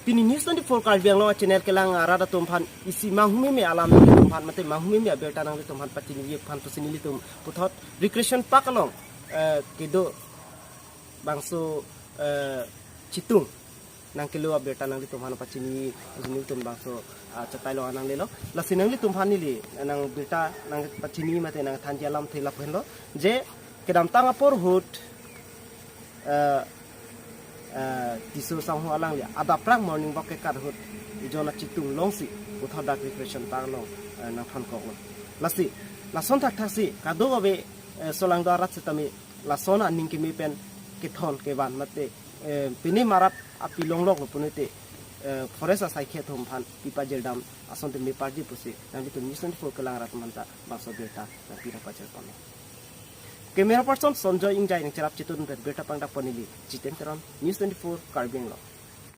pini news 24 Karbi Anglong channel kelang arada tumpan isi manghumi me alam tumpan mate manghumi me abeta nang tumpan patini ye pan pusini tum puthot recreation park along kedo bangso citung nang kilo abeta nang tumpan patini ni tum bangso chatai lo anang lelo lasinang li tumpan ni li nang beta nang patini mate nang thanji alam thela phenlo je kedam tanga por hut tisu sang alang li ada prang morning walk ke kar hut jona citung longsi uthar dak recreation park long na phan ko lasi lason tak thasi kado be solang da rat setami lasona ning ki mi pen ki thon ke ban mate pini marat api long lok punite forest asai khe thom phan pipa jeldam asonte me parji pusi nang tu mission for kelang rat manta baso beta na pira pajar kono Camera person Sanjoy Ingjai yang cerap citun dan berita pangdak panili Jiten Teron News 24 Karbi Anglong.